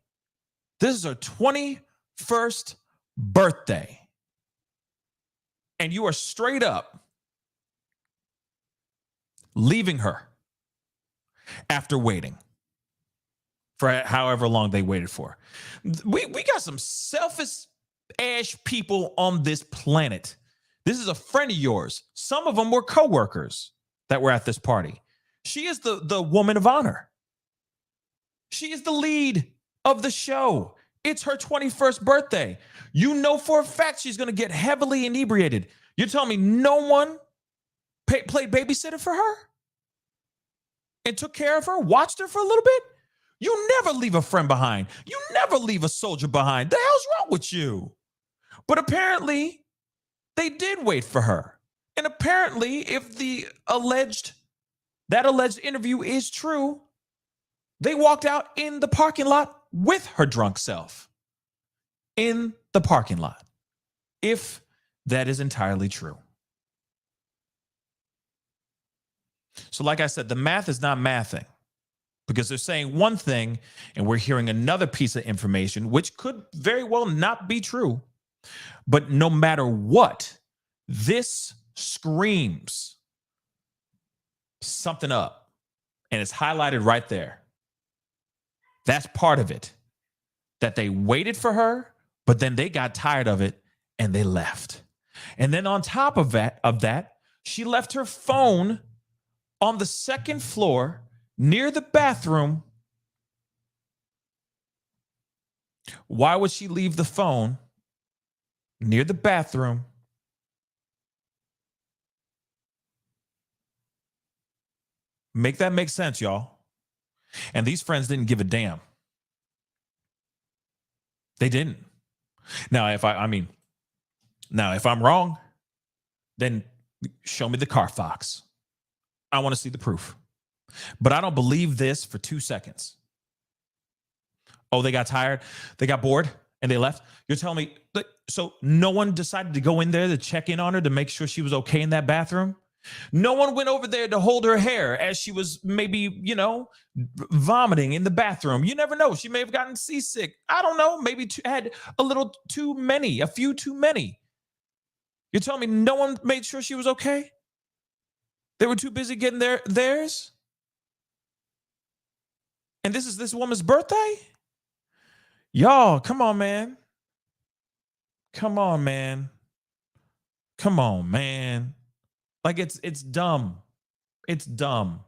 This is her 21st birthday. And you are straight up leaving her after waiting for however long they waited for. We got some selfish ass people on this planet. This is a friend of yours. Some of them were coworkers that were at this party. She is the woman of honor. She is the lead of the show. It's her 21st birthday. You know for a fact she's going to get heavily inebriated. You're telling me no one played babysitter for her and took care of her, watched her for a little bit? You never leave a friend behind. You never leave a soldier behind. The hell's wrong with you? But apparently, they did wait for her. And apparently, if that alleged interview is true, they walked out in the parking lot with her drunk self. In the parking lot. If that is entirely true. So like I said, the math is not mathing. Because they're saying one thing and we're hearing another piece of information, which could very well not be true. But no matter what, this screams something up. And it's highlighted right there. That's part of it. That they waited for her, but then they got tired of it and they left. And then on top of that, she left her phone on the second floor near the bathroom. Why would she leave the phone near the bathroom? Make that make sense, y'all. And these friends didn't give a damn. They didn't. Now, if I'm wrong, then Show me the Carfax. I want to see the proof. But I don't believe this for 2 seconds. Oh, they got tired, they got bored, and they left. You're telling me, so no one decided to go in there to check in on her to make sure she was okay in that bathroom? No one went over there to hold her hair as she was maybe, vomiting in the bathroom. You never know. She may have gotten seasick. I don't know. Maybe had a few too many. You're telling me no one made sure she was okay? They were too busy getting theirs? And this is this woman's birthday? Y'all, come on, man. Come on, man. Come on, man. Like it's dumb. It's dumb.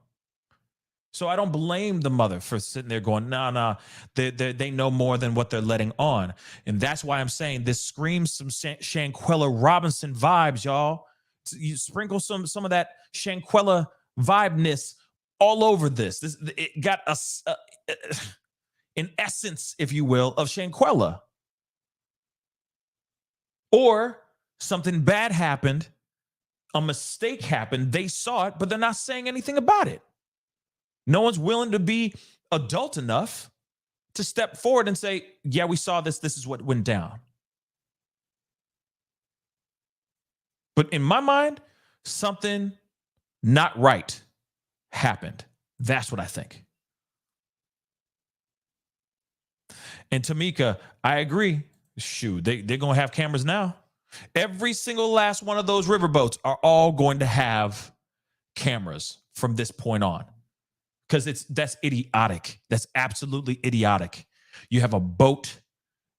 So I don't blame the mother for sitting there going, nah. They know more than what they're letting on. And that's why I'm saying this screams some Shanquella Robinson vibes, y'all. You sprinkle some of that Shanquella vibeness all over this. It got an essence, if you will, of Shanquella. Or something bad happened. A mistake happened. They saw it, but they're not saying anything about it. No one's willing to be adult enough to step forward and say, yeah, we saw this. This is what went down. But in my mind, something not right happened. That's what I think. And Tamika, I agree. Shoot, they're going to have cameras now. Every single last one of those riverboats are all going to have cameras from this point on, because that's idiotic. That's absolutely idiotic. You have a boat,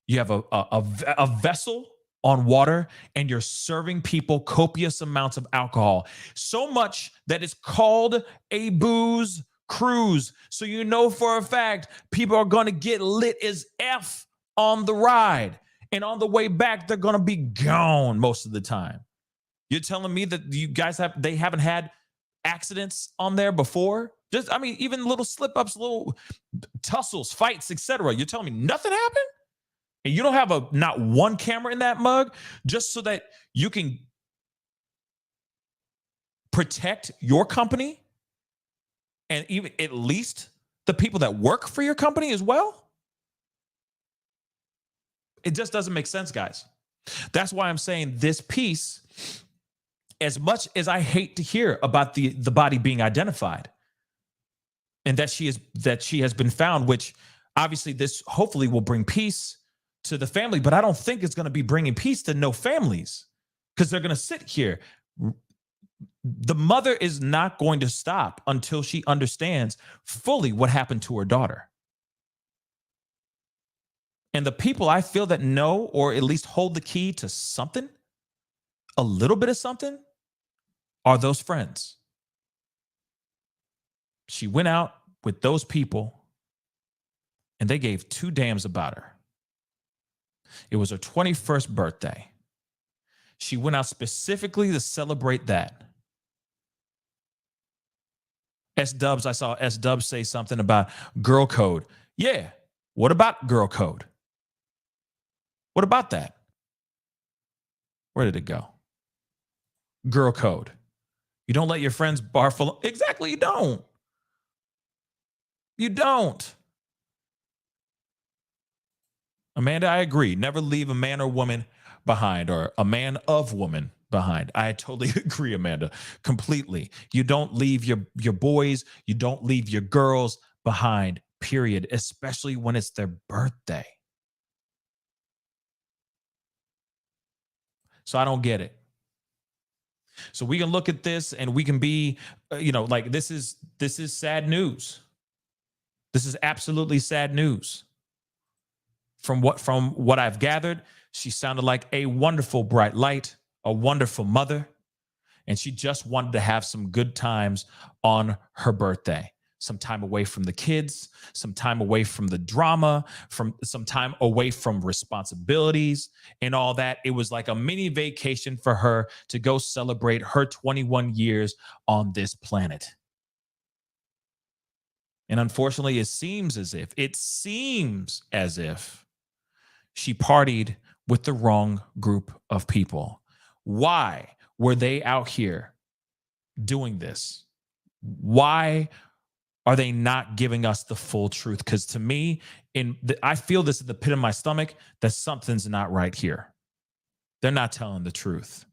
you have a vessel on water, and you're serving people copious amounts of alcohol, so much that it's called a booze cruise. So you know for a fact people are going to get lit as F on the ride. And on the way back, they're going to be gone most of the time. You're telling me that you guys haven't had accidents on there before? Even little slip-ups, little tussles, fights, etc. You're telling me nothing happened? And you don't have not one camera in that mug just so that you can protect your company and even at least the people that work for your company as well? It just doesn't make sense, guys. That's why I'm saying this piece, as much as I hate to hear about the body being identified and that she has been found, which obviously this hopefully will bring peace to the family, but I don't think it's going to be bringing peace to no families, because they're going to sit here. The mother is not going to stop until she understands fully what happened to her daughter. And the people I feel that know, or at least hold the key to something, a little bit of something, are those friends. She went out with those people and they gave two damns about her. It was her 21st birthday. She went out specifically to celebrate that. S-Dubs, I saw S-Dubs say something about girl code. Yeah, what about girl code? What about that? Where did it go? Girl code. You don't let your friends barf. Exactly, you don't. You don't. Amanda, I agree. Never leave a man or woman behind, or a man of woman behind. I totally agree, Amanda, completely. You don't leave your boys, you don't leave your girls behind, period, especially when it's their birthday. So I don't get it. So we can look at this and we can be, this is sad news. This is absolutely sad news. From what I've gathered, she sounded like a wonderful bright light, a wonderful mother, and she just wanted to have some good times on her birthday. Some time away from the kids, some time away from the drama, from some time away from responsibilities and all that. It was like a mini vacation for her to go celebrate her 21 years on this planet. And unfortunately, it seems as if she partied with the wrong group of people. Why? were they out here doing this? Why are they not giving us the full truth? Because to me, I feel this at the pit of my stomach, that something's not right here. They're not telling the truth.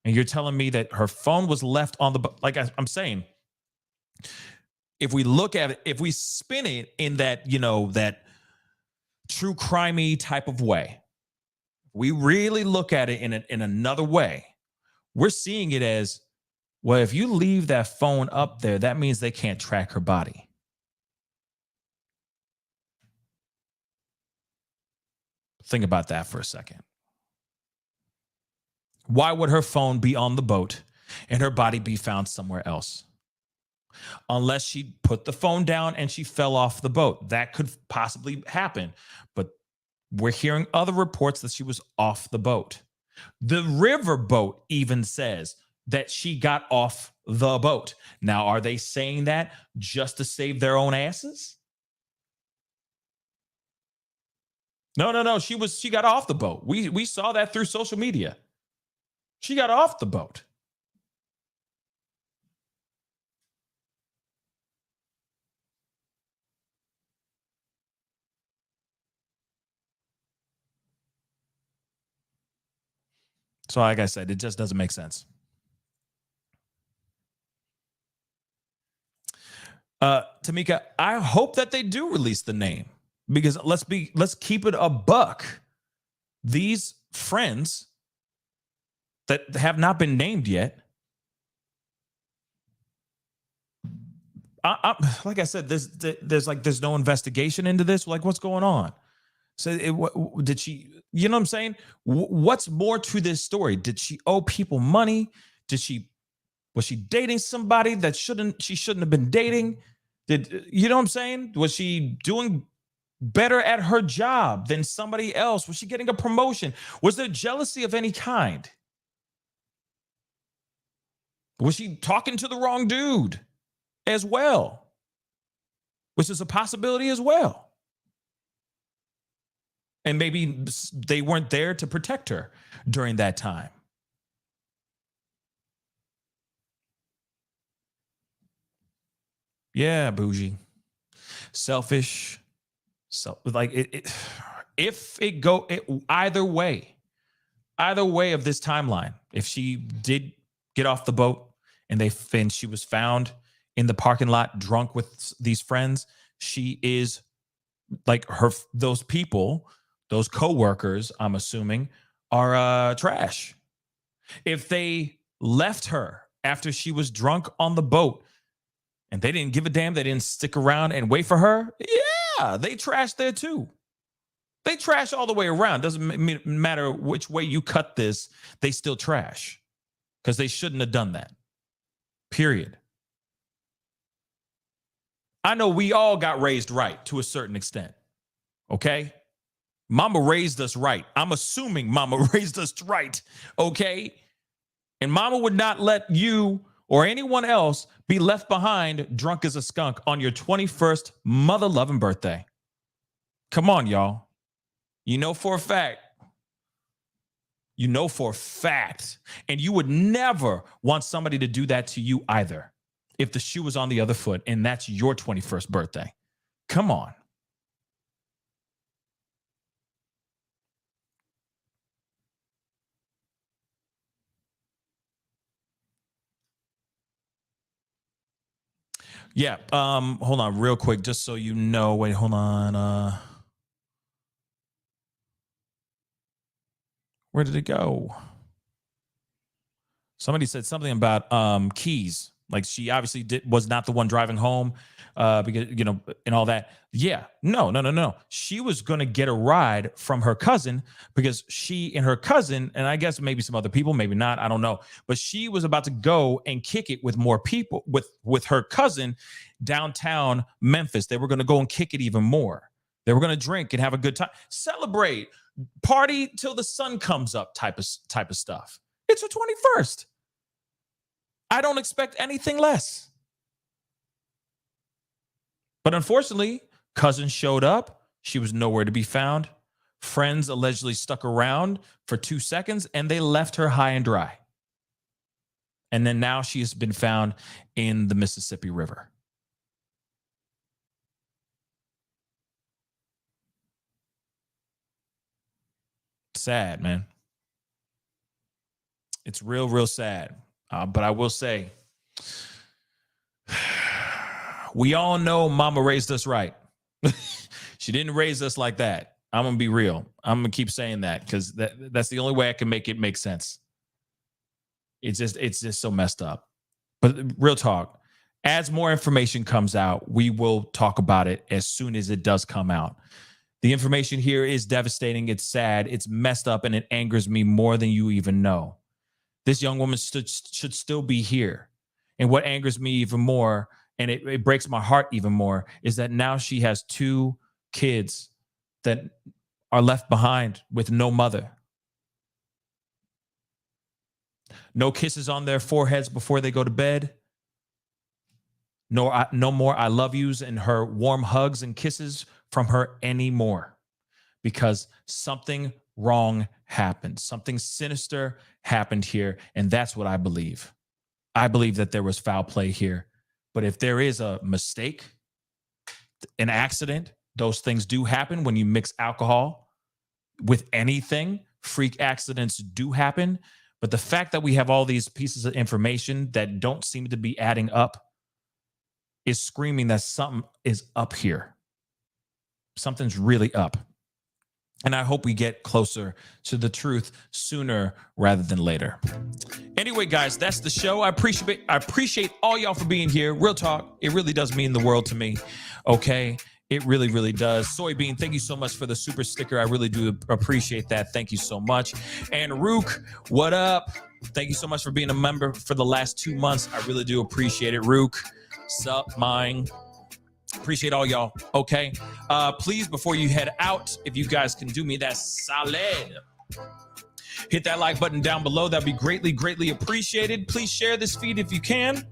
And you're telling me that her phone was left on the, like I'm saying, if we look at it, if we spin it in that, that true crimey type of way, we really look at it in another way, we're seeing it as, well, if you leave that phone up there, that means they can't track her body. Think about that for a second. Why would her phone be on the boat and her body be found somewhere else? Unless she put the phone down and she fell off the boat. That could possibly happen. But we're hearing other reports that she was off the boat. The river boat even says that she got off the boat. Now, are they saying that just to save their own asses? No. She got off the boat. We saw that through social media. She got off the boat. So like I said, it just doesn't make sense. Tamika, I hope that they do release the name, because let's keep it a buck. These friends that have not been named yet, like I said, there's no investigation into this. Like, what's going on? So did she, you know what I'm saying? What's more to this story? Did she owe people money? Was she dating somebody that she shouldn't have been dating? You know what I'm saying? Was she doing better at her job than somebody else? Was she getting a promotion? Was there jealousy of any kind? Was she talking to the wrong dude as well? Which is a possibility as well. And maybe they weren't there to protect her during that time. Yeah, bougie. Selfish. So like either way of this timeline, if she did get off the boat and she was found in the parking lot drunk with these friends, she is like those people, those coworkers, I'm assuming, are trash. If they left her after she was drunk on the boat and they didn't give a damn, they didn't stick around and wait for her, yeah, they trash there too. They trash all the way around. Doesn't matter which way you cut this, they still trash, because they shouldn't have done that. Period. I know we all got raised right to a certain extent. Okay? Mama raised us right. I'm assuming mama raised us right. Okay? And mama would not let you or anyone else be left behind drunk as a skunk on your 21st mother-loving birthday. Come on, y'all. You know for a fact. And you would never want somebody to do that to you either, if the shoe was on the other foot and that's your 21st birthday. Come on. Yeah. Hold on real quick, just so you know. Wait, hold on. Where did it go? Somebody said something about keys. Like she obviously was not the one driving home because, and all that. Yeah, no. She was going to get a ride from her cousin because she and her cousin, and I guess maybe some other people, maybe not, I don't know. But she was about to go and kick it with more people, with her cousin downtown Memphis. They were going to go and kick it even more. They were going to drink and have a good time, celebrate, party till the sun comes up type of stuff. It's her 21st. I don't expect anything less. But unfortunately, cousin showed up. She was nowhere to be found. Friends allegedly stuck around for 2 seconds and they left her high and dry. And then now she has been found in the Mississippi River. Sad, man. It's real, real sad. But I will say, we all know Mama raised us right. She didn't raise us like that. I'm going to be real. I'm going to keep saying that because that's the only way I can make it make sense. It's just so messed up. But real talk, as more information comes out, we will talk about it as soon as it does come out. The information here is devastating. It's sad. It's messed up, and it angers me more than you even know. This young woman should still be here. And what angers me even more, and it breaks my heart even more, is that now she has 2 kids that are left behind with no mother. No kisses on their foreheads before they go to bed. No more I love yous and her warm hugs and kisses from her anymore. Because something wrong happened. Something sinister happened here. And that's what I believe. I believe that there was foul play here. But if there is a mistake, an accident, those things do happen when you mix alcohol with anything. Freak accidents do happen. But the fact that we have all these pieces of information that don't seem to be adding up is screaming that something is up here. Something's really up. And I hope we get closer to the truth sooner rather than later. Anyway, guys, that's the show. I appreciate all y'all for being here. Real talk, it really does mean the world to me. Okay? It really, really does. Soybean, thank you so much for the super sticker. I really do appreciate that. Thank you so much. And Rook, what up? Thank you so much for being a member for the last 2 months. I really do appreciate it. Rook, sup, mine. Appreciate all y'all. Okay. Please, before you head out, if you guys can do me that solid, hit that like button down below. That'd be greatly, greatly appreciated. Please share this feed if you can.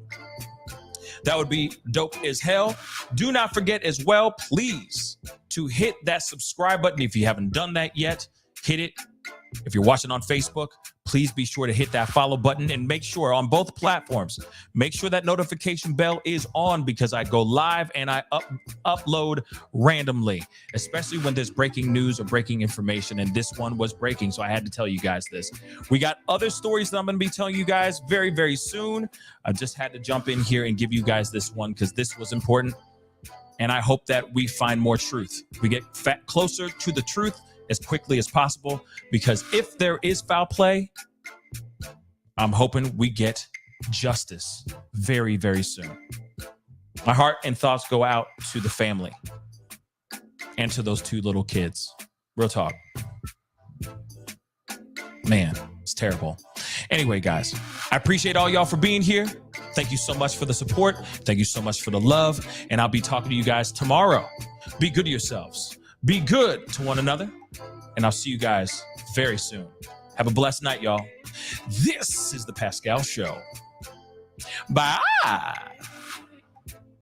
That would be dope as hell. Do not forget as well, please, to hit that subscribe button. If you haven't done that yet, hit it. If you're watching on Facebook, please be sure to hit that follow button and make sure on both platforms, make sure that notification bell is on because I go live and I upload randomly, especially when there's breaking news or breaking information. And this one was breaking, so I had to tell you guys this. We got other stories that I'm going to be telling you guys very, very soon. I just had to jump in here and give you guys this one because this was important. And I hope that we find more truth. We get closer to the truth as quickly as possible, because if there is foul play, I'm hoping we get justice very, very soon. My heart and thoughts go out to the family and to those 2 little kids. Real talk. Man, it's terrible. Anyway, guys, I appreciate all y'all for being here. Thank you so much for the support. Thank you so much for the love. And I'll be talking to you guys tomorrow. Be good to yourselves. Be good to one another. And I'll see you guys very soon. Have a blessed night, y'all. This is the Pascal Show. Bye.